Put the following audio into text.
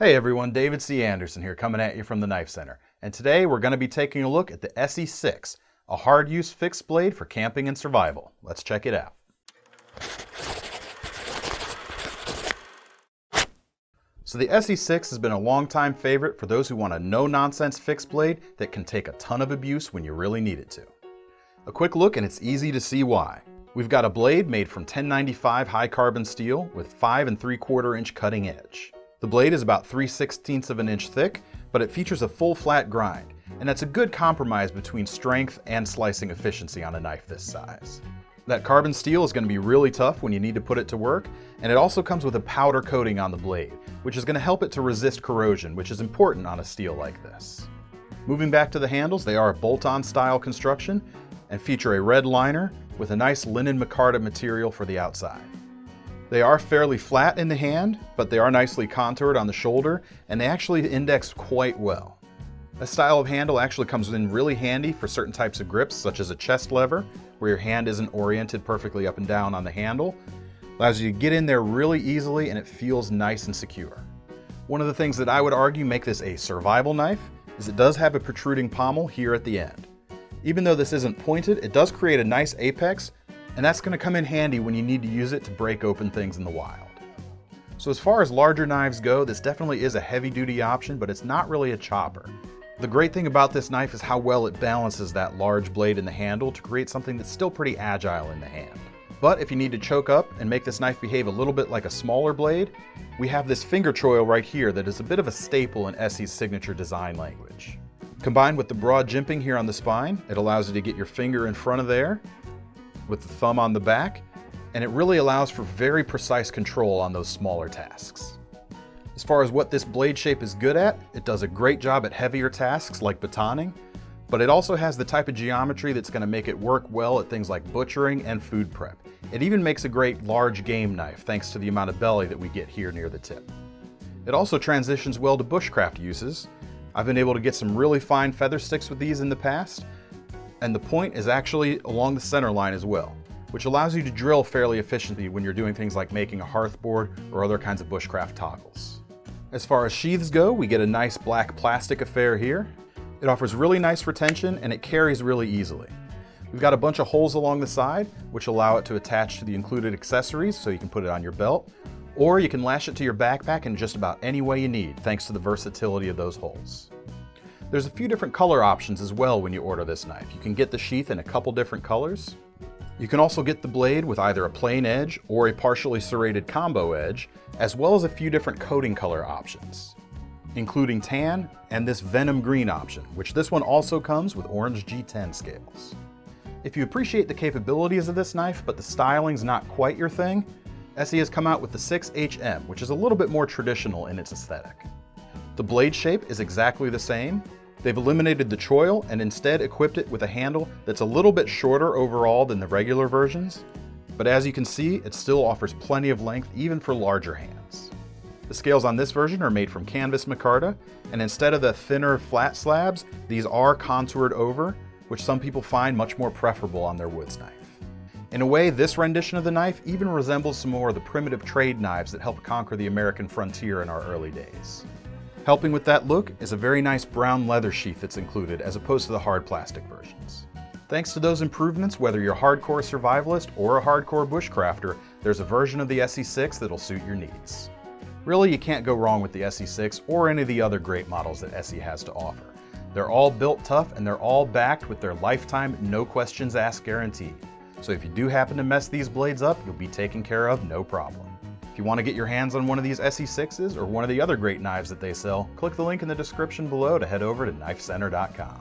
Hey everyone, David C. Anderson here coming at you from the Knife Center. And today we're going to be taking a look at the ESEE-6, a hard-use fixed blade for camping and survival. Let's check it out. So the ESEE-6 has been a long-time favorite for those who want a no-nonsense fixed blade that can take a ton of abuse when you really need it to. A quick look and it's easy to see why. We've got a blade made from 1095 high carbon steel with 5 3/4 inch cutting edge. The blade is about 3/16 of an inch thick, but it features a full flat grind, and that's a good compromise between strength and slicing efficiency on a knife this size. That carbon steel is going to be really tough when you need to put it to work, and it also comes with a powder coating on the blade, which is going to help it to resist corrosion, which is important on a steel like this. Moving back to the handles, they are a bolt-on style construction and feature a red liner with a nice linen micarta material for the outside. They are fairly flat in the hand, but they are nicely contoured on the shoulder, and they actually index quite well. This style of handle actually comes in really handy for certain types of grips, such as a chest lever, where your hand isn't oriented perfectly up and down on the handle. Allows you to get in there really easily, and it feels nice and secure. One of the things that I would argue make this a survival knife is it does have a protruding pommel here at the end. Even though this isn't pointed, it does create a nice apex, and that's going to come in handy when you need to use it to break open things in the wild. So as far as larger knives go, this definitely is a heavy-duty option, but it's not really a chopper. The great thing about this knife is how well it balances that large blade in the handle to create something that's still pretty agile in the hand. But if you need to choke up and make this knife behave a little bit like a smaller blade, we have this finger choil right here that is a bit of a staple in ESEE's signature design language. Combined with the broad jimping here on the spine, it allows you to get your finger in front of there with the thumb on the back, and it really allows for very precise control on those smaller tasks. As far as what this blade shape is good at, it does a great job at heavier tasks like batoning, but it also has the type of geometry that's going to make it work well at things like butchering and food prep. It even makes a great large game knife thanks to the amount of belly that we get here near the tip. It also transitions well to bushcraft uses. I've been able to get some really fine feather sticks with these in the past, and the point is actually along the center line as well, which allows you to drill fairly efficiently when you're doing things like making a hearth board or other kinds of bushcraft toggles. As far as sheaths go, we get a nice black plastic affair here. It offers really nice retention and it carries really easily. We've got a bunch of holes along the side, which allow it to attach to the included accessories so you can put it on your belt, or you can lash it to your backpack in just about any way you need, thanks to the versatility of those holes. There's a few different color options as well when you order this knife. You can get the sheath in a couple different colors. You can also get the blade with either a plain edge or a partially serrated combo edge, as well as a few different coating color options, including tan and this venom green option, which this one also comes with orange G10 scales. If you appreciate the capabilities of this knife, but the styling's not quite your thing, ESEE has come out with the SixHM, which is a little bit more traditional in its aesthetic. The blade shape is exactly the same. They've eliminated the choil and instead equipped it with a handle that's a little bit shorter overall than the regular versions, but as you can see, it still offers plenty of length even for larger hands. The scales on this version are made from canvas micarta, and instead of the thinner flat slabs, these are contoured over, which some people find much more preferable on their woods knife. In a way, this rendition of the knife even resembles some more of the primitive trade knives that helped conquer the American frontier in our early days. Helping with that look is a very nice brown leather sheath that's included as opposed to the hard plastic versions. Thanks to those improvements, whether you're a hardcore survivalist or a hardcore bushcrafter, there's a version of the ESEE-6 that'll suit your needs. Really, you can't go wrong with the ESEE-6 or any of the other great models that ESEE has to offer. They're all built tough and they're all backed with their lifetime no questions asked guarantee. So if you do happen to mess these blades up, you'll be taken care of no problem. If you want to get your hands on one of these ESEE-6s or one of the other great knives that they sell, click the link in the description below to head over to KnifeCenter.com.